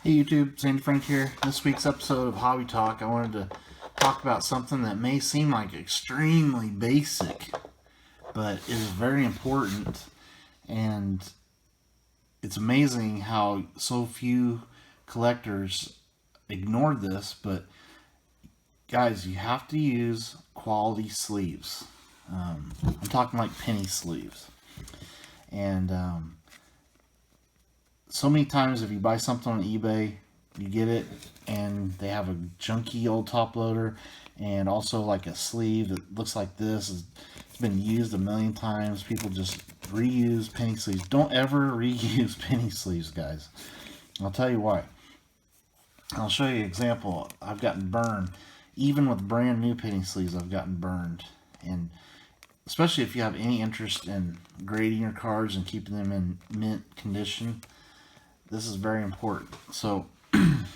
Hey YouTube, Sandy Frank here. This week's episode of Hobby Talk, I wanted to talk about something that may seem like extremely basic, but is very important. And it's amazing how so few collectors ignore this, but guys, you have to use quality sleeves. I'm talking like penny sleeves. And so many times if you buy something on eBay, you get it and they have a junky old top loader and also like a sleeve that looks like this. It's been used a million times. People just reuse penny sleeves. Don't ever reuse penny sleeves, guys. I'll tell you why. I'll show you an example. I've gotten burned. Even with brand new penny sleeves, I've gotten burned. And especially if you have any interest in grading your cards and keeping them in mint condition, this is very important. So, and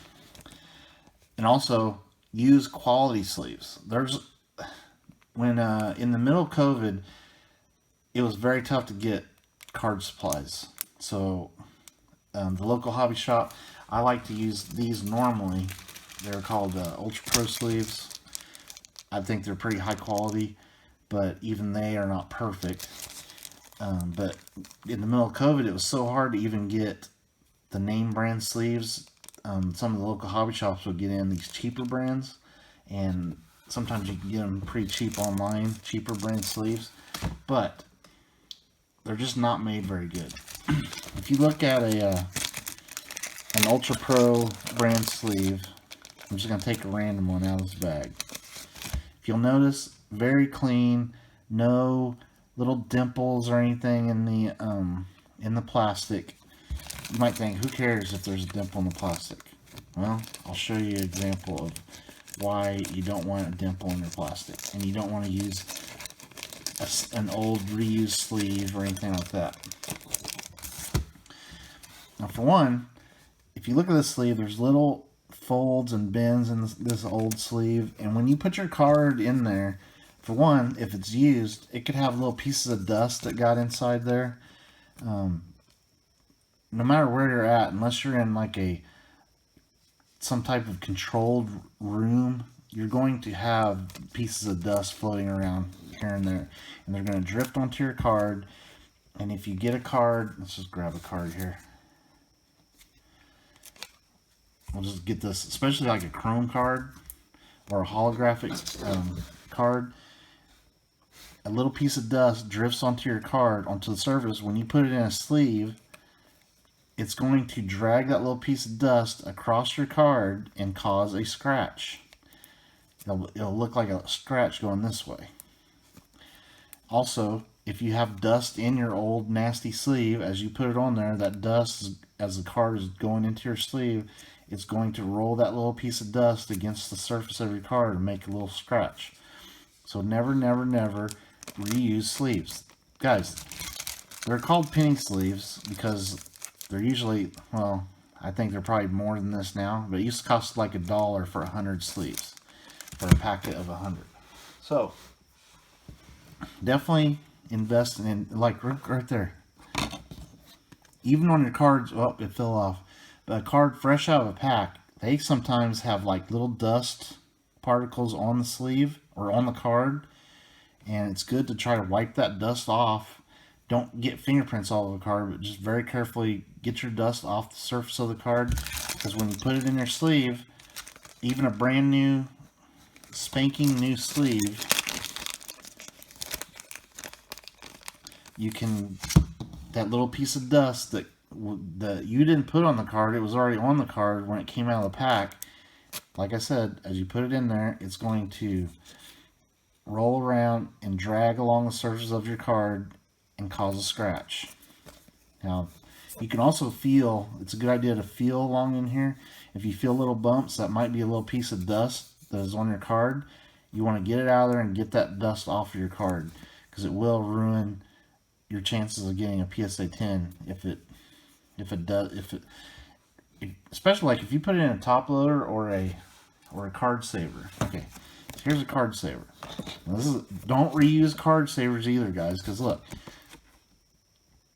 also use quality sleeves. When in the middle of COVID, it was very tough to get card supplies. So, the local hobby shop, I like to use these normally. They're called Ultra Pro sleeves. I think they're pretty high quality, but even they are not perfect. But in the middle of COVID, it was so hard to even get the name brand sleeves. Some of the local hobby shops would get in these cheaper brands, and sometimes you can get them pretty cheap online, cheaper brand sleeves, but they're just not made very good. If you look at an Ultra Pro brand sleeve, I'm just going to take a random one out of this bag. If you'll notice, very clean, no little dimples or anything in the plastic. You might think, who cares if there's a dimple in the plastic? Well, I'll show you an example of why you don't want a dimple in your plastic. And you don't want to use an old reused sleeve or anything like that. Now, for one, if you look at this sleeve, there's little folds and bends in this old sleeve. And when you put your card in there, for one, if it's used, it could have little pieces of dust that got inside there. No matter where you're at, unless you're in like some type of controlled room, you're going to have pieces of dust floating around here and there, and they're going to drift onto your card. And if you get a card, let's just grab a card here. We'll just get this, especially like a chrome card or a holographic card. A little piece of dust drifts onto your card, onto the surface. When you put it in a sleeve, it's going to drag that little piece of dust across your card and cause a scratch. It'll look like a scratch going this way. Also, if you have dust in your old nasty sleeve, as you put it on there, that dust, as the card is going into your sleeve, it's going to roll that little piece of dust against the surface of your card and make a little scratch. So never, never, never reuse sleeves. Guys, they're called penny sleeves because they're usually, well, I think they're probably more than this now, but it used to cost like $1 for 100 sleeves, for a packet of 100. So, definitely invest in, like right there. Even on your cards, oh, it fell off. But a card fresh out of a pack, they sometimes have like little dust particles on the sleeve or on the card, and it's good to try to wipe that dust off. Don't get fingerprints all over the card, but just very carefully get your dust off the surface of the card, because when you put it in your sleeve, even a brand new, spanking new sleeve, you can, that little piece of dust that you didn't put on the card, it was already on the card when it came out of the pack. Like I said, as you put it in there, it's going to roll around and drag along the surface of your card and cause a scratch. Now, you can also feel, it's a good idea to feel along in here. If you feel little bumps, that might be a little piece of dust that is on your card. You want to get it out of there and get that dust off of your card, because it will ruin your chances of getting a PSA 10 especially like if you put it in a top loader or a card saver. Okay, here's a card saver. Now don't reuse card savers either, guys, because look,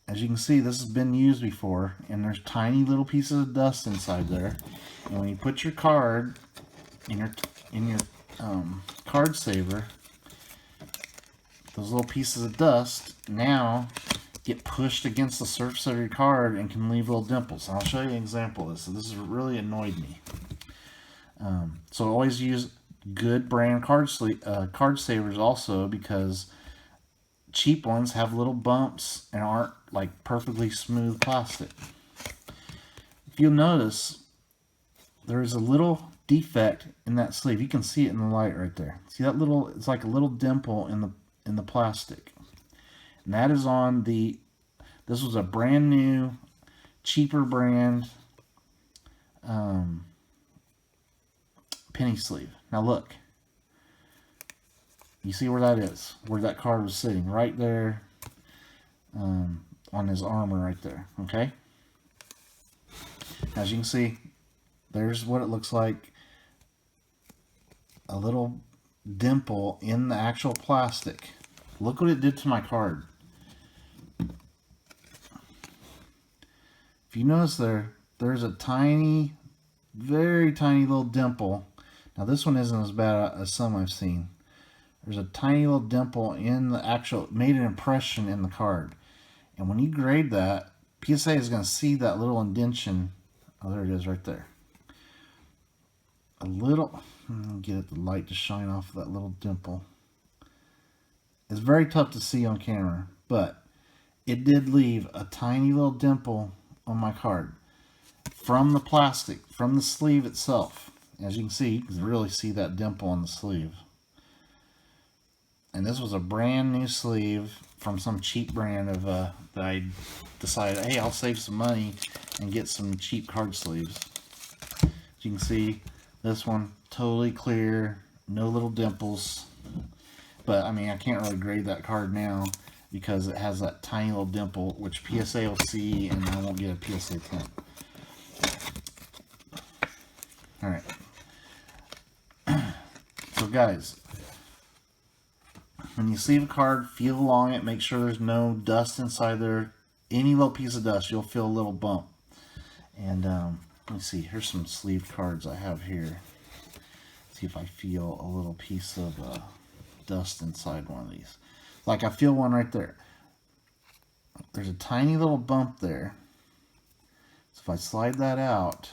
as As you can see, this has been used before, and there's tiny little pieces of dust inside there. And when you put your card in your card saver, those little pieces of dust now get pushed against the surface of your card and can leave little dimples. And I'll show you an example of this. So this has really annoyed me. So always use good brand card savers also, because cheap ones have little bumps and aren't like perfectly smooth plastic. If you'll notice, there is a little defect in that sleeve. You can see it in the light right there. See that little? It's like a little dimple in the plastic, and that is on the. This was a brand new, cheaper brand penny sleeve. Now look. You see where that is? Where that card was sitting, right there on his armor right there, okay? As you can see, there's what it looks like. A little dimple in the actual plastic. Look what it did to my card. If you notice there's a tiny, very tiny little dimple. Now this one isn't as bad as some I've seen. There's a tiny little dimple in the actual, made an impression in the card. And when you grade that, PSA is going to see that little indentation. Oh, there it is right there. A little, get the light to shine off that little dimple. It's very tough to see on camera, but it did leave a tiny little dimple on my card from the plastic, from the sleeve itself. As you can see, you can really see that dimple on the sleeve. And this was a brand new sleeve from some cheap brand of that I decided, hey, I'll save some money and get some cheap card sleeves. As you can see, this one totally clear, no little dimples. But I mean, I can't really grade that card now because it has that tiny little dimple, which PSA will see, and I won't get a PSA 10. All right. So guys, when you sleeve a card, feel along it, make sure there's no dust inside there. Any little piece of dust, you'll feel a little bump. And let me see, here's some sleeved cards I have here. See if I feel a little piece of dust inside one of these. Like I feel one right there. There's a tiny little bump there. So if I slide that out,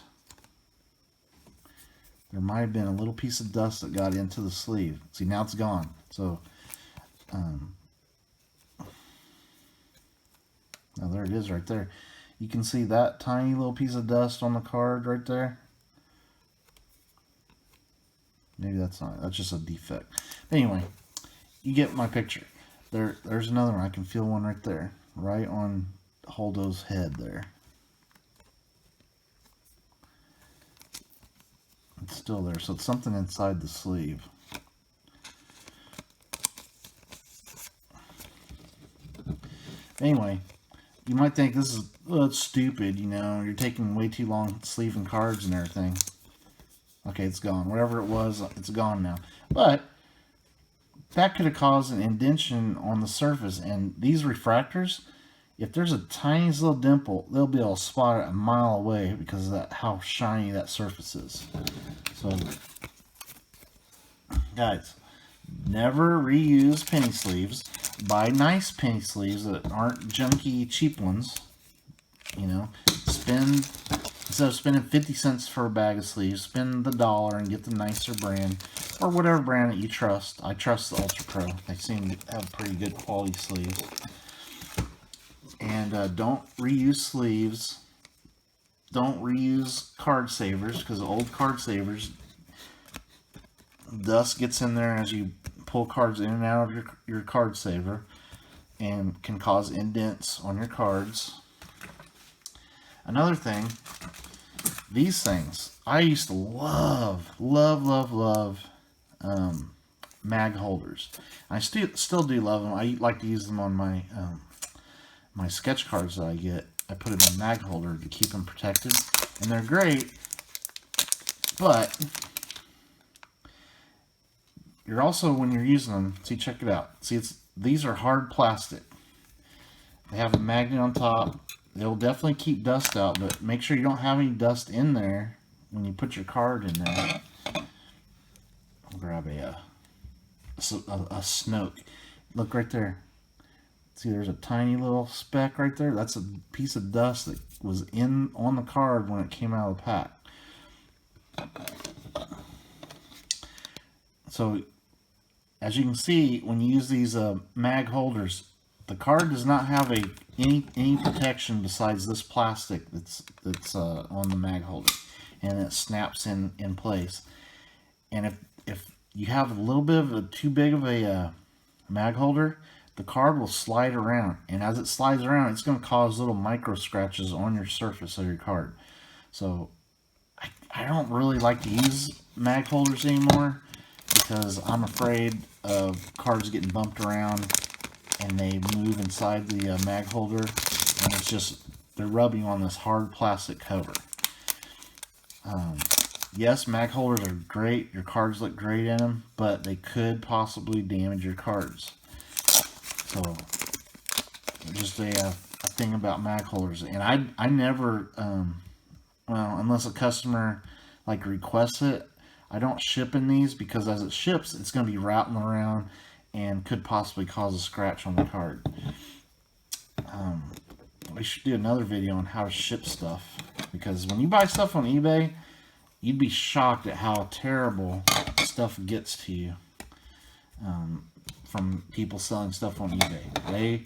there might have been a little piece of dust that got into the sleeve. See, now it's gone. So now there it is right there. You can see that tiny little piece of dust on the card right there. Maybe that's not, that's just a defect. Anyway, you get my picture. There's another one. I can feel one right there, right on Holdo's head there. It's still there, so it's something inside the sleeve. Anyway, you might think this is, well, it's stupid, you know, you're taking way too long sleeving cards and everything. Okay, it's gone. Whatever it was, it's gone now. But that could have caused an indentation on the surface, and these refractors, if there's a tiny little dimple, they'll be able to spot it a mile away because of that, how shiny that surface is. So, guys, never reuse penny sleeves. Buy nice penny sleeves that aren't junky, cheap ones. You know, instead of spending 50 cents for a bag of sleeves, spend the $1 and get the nicer brand, or whatever brand that you trust. I trust the Ultra Pro. They seem to have pretty good quality sleeves. And don't reuse sleeves. Don't reuse card savers, because old card savers, dust gets in there as you pull cards in and out of your card saver and can cause indents on your cards. Another thing, these things, I used to love mag holders. I still do love them. I like to use them on my my sketch cards that I get. I put them in a mag holder to keep them protected, and they're great, but you're also, when you're using them, see, check it out. See, these are hard plastic. They have a magnet on top. They'll definitely keep dust out, but make sure you don't have any dust in there when you put your card in there. I'll grab a Snoke. Look right there. See, there's a tiny little speck right there. That's a piece of dust that was on the card when it came out of the pack. So, as you can see, when you use these mag holders, the card does not have any protection besides this plastic that's on the mag holder, and it snaps in place. And if you have a little bit of too big of a mag holder, the card will slide around, and as it slides around, it's going to cause little micro scratches on your surface of your card. So I don't really like to use mag holders anymore because I'm afraid of cards getting bumped around and they move inside the mag holder, and it's just, they're rubbing on this hard plastic cover. Yes, mag holders are great, your cards look great in them, but they could possibly damage your cards. So, just a thing about mag holders. And I never, well, unless a customer like requests it, I don't ship in these, because as it ships, it's going to be rattling around and could possibly cause a scratch on the card. We should do another video on how to ship stuff, because when you buy stuff on eBay, you'd be shocked at how terrible stuff gets to you from people selling stuff on eBay. They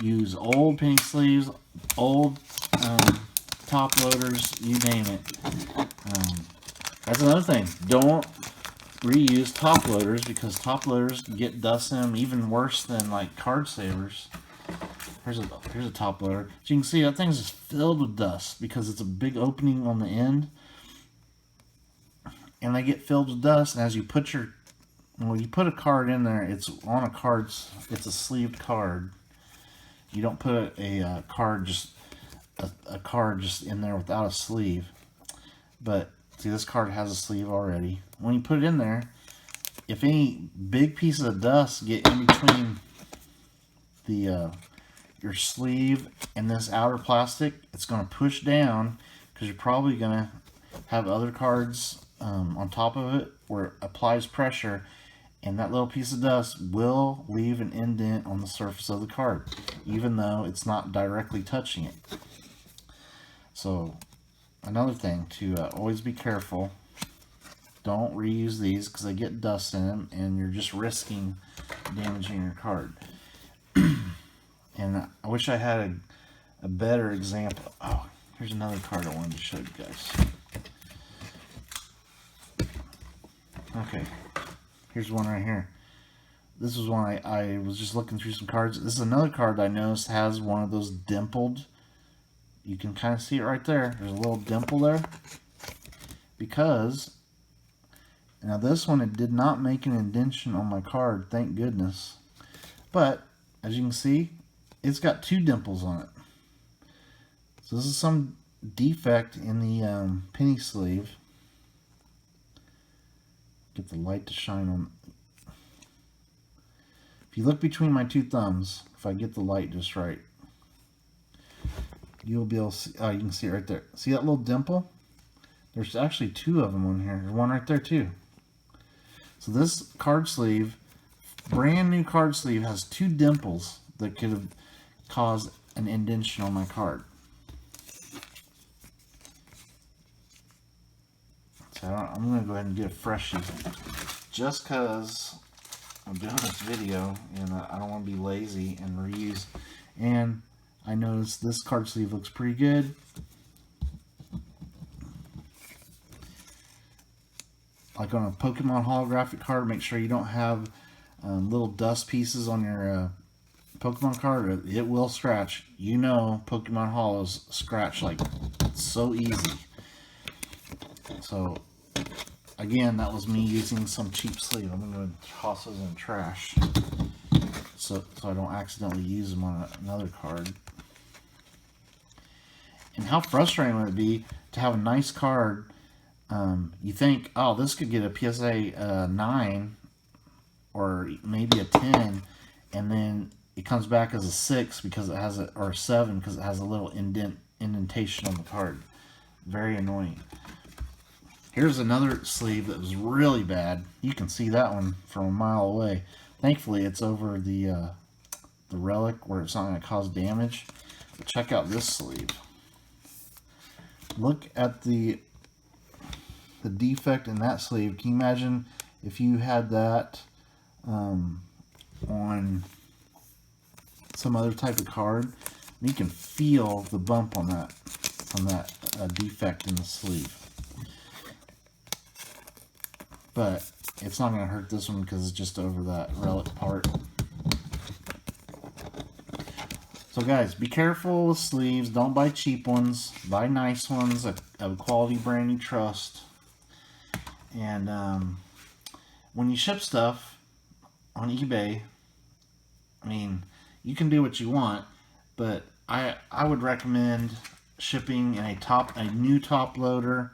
use old penny sleeves, old top loaders, you name it. That's another thing. Don't reuse top loaders, because top loaders get dust in them even worse than like card savers. Here's a top loader. As you can see, that thing's just filled with dust because it's a big opening on the end, and they get filled with dust. And as you put you put a card in there, it's on a card. It's a sleeved card. You don't put a card just in there without a sleeve. But see, this card has a sleeve already. When you put it in there, if any big pieces of dust get in between the your sleeve and this outer plastic, it's going to push down, because you're probably going to have other cards on top of it where it applies pressure, and that little piece of dust will leave an indent on the surface of the card, even though it's not directly touching it. So another thing to always be careful. Don't reuse these because they get dust in them, and you're just risking damaging your card. And I wish I had a better example. Oh, here's another card I wanted to show you guys. Okay, here's one right here. This was one I was just looking through some cards. This is another card I noticed has one of those dimpled. You can kind of see it right there. There's a little dimple there. Because, now this one, it did not make an indentation on my card, thank goodness. But, as you can see, it's got two dimples on it. So this is some defect in the penny sleeve. Get the light to shine on. If you look between my two thumbs, if I get the light just right, you'll be able to see, you can see it right there. See that little dimple? There's actually two of them on here. There's one right there too. So this card sleeve, brand new card sleeve, has two dimples that could have caused an indentation on my card. So I'm going to go ahead and get a freshie, just because I'm doing this video and I don't want to be lazy and reuse. And I noticed this card sleeve looks pretty good. Like on a Pokemon holographic card, make sure you don't have little dust pieces on your Pokemon card, or it will scratch. You know, Pokemon Holos scratch like so easy. So, again, that was me using some cheap sleeve. I'm going to toss those in the trash so I don't accidentally use them on another card. And how frustrating would it be to have a nice card, you think, oh, this could get a PSA 9 or maybe a 10, and then it comes back as a 6 because it has a, or a 7 because it has a little indentation on the card. Very annoying. Here's another sleeve that was really bad. You can see that one from a mile away. Thankfully, it's over the relic where it's not going to cause damage. But check out this sleeve. Look at the defect in that sleeve. Can you imagine if you had that on some other type of card? You can feel the bump on that from that defect in the sleeve. But it's not going to hurt this one because it's just over that relic part. So guys, be careful with sleeves. Don't buy cheap ones. Buy nice ones, a quality brand you trust. And when you ship stuff on eBay, I mean, you can do what you want, but I would recommend shipping in a new top loader,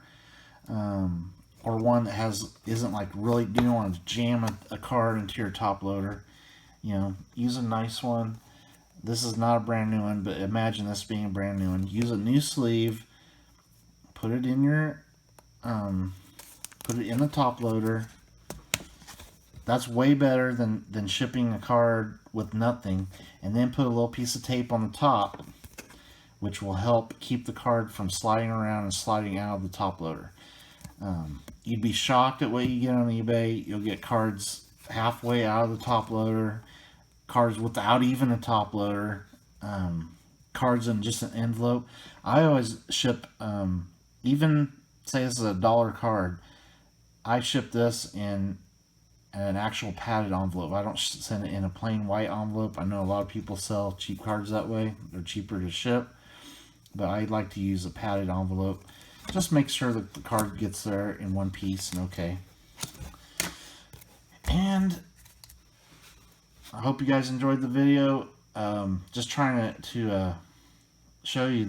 or one that isn't like really, you don't want to jam a card into your top loader. You know, use a nice one. This is not a brand new one, but imagine this being a brand new one. Use a new sleeve. Put it in your, put it in the top loader. That's way better than shipping a card with nothing, and then put a little piece of tape on the top, which will help keep the card from sliding around and sliding out of the top loader. You'd be shocked at what you get on eBay. You'll get cards halfway out of the top loader, cards without even a top loader, cards in just an envelope. I always ship, even say this is a $1 card, I ship this in an actual padded envelope. I don't send it in a plain white envelope. I know a lot of people sell cheap cards that way. They're cheaper to ship, but I like to use a padded envelope. Just make sure that the card gets there in one piece and okay. And I hope you guys enjoyed the video. Just trying to show you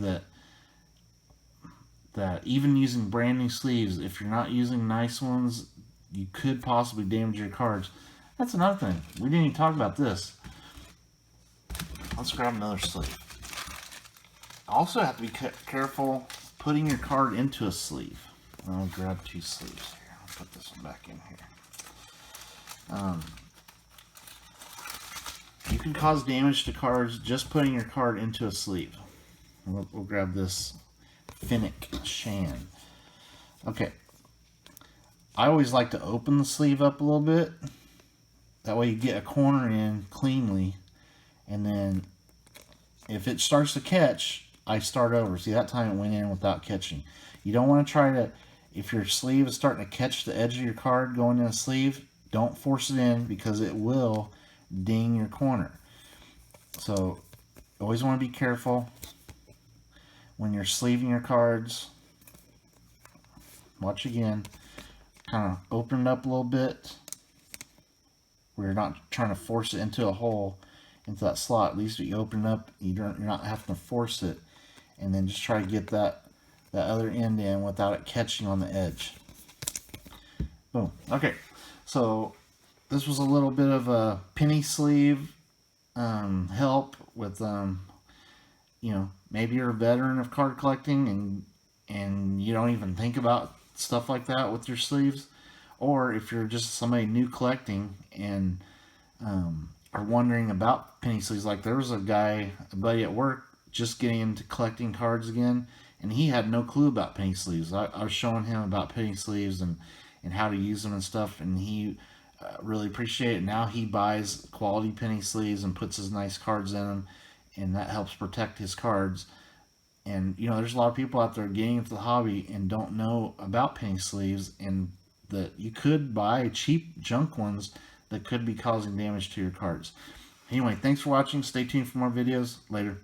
that even using brand new sleeves, if you're not using nice ones, you could possibly damage your cards. That's another thing. We didn't even talk about this. Let's grab another sleeve. Also have to be careful putting your card into a sleeve. I'll grab 2 sleeves here. I'll put this one back in here. You can cause damage to cards just putting your card into a sleeve. We'll grab this Fennec Shan. Okay. I always like to open the sleeve up a little bit. That way you get a corner in cleanly. And then if it starts to catch, I start over. See, that time it went in without catching. You don't want to try to, if your sleeve is starting to catch the edge of your card going in a sleeve, don't force it in because it will ding your corner. So always want to be careful when you're sleeving your cards. Watch again. Kind of open it up a little bit. We're not trying to force it into a hole, into that slot. At least you open it up, you're not having to force it. And then just try to get that other end in without it catching on the edge. Boom. Okay, so this was a little bit of a penny sleeve help with, you know, maybe you're a veteran of card collecting and you don't even think about stuff like that with your sleeves, or if you're just somebody new collecting and are wondering about penny sleeves. Like there was a buddy at work just getting into collecting cards again, and he had no clue about penny sleeves. I was showing him about penny sleeves and how to use them and stuff, and he really appreciated it. Now he buys quality penny sleeves and puts his nice cards in them, and that helps protect his cards. And you know, there's a lot of people out there getting into the hobby and don't know about penny sleeves, and that you could buy cheap junk ones that could be causing damage to your cards. Anyway, thanks for watching. Stay tuned for more videos. Later.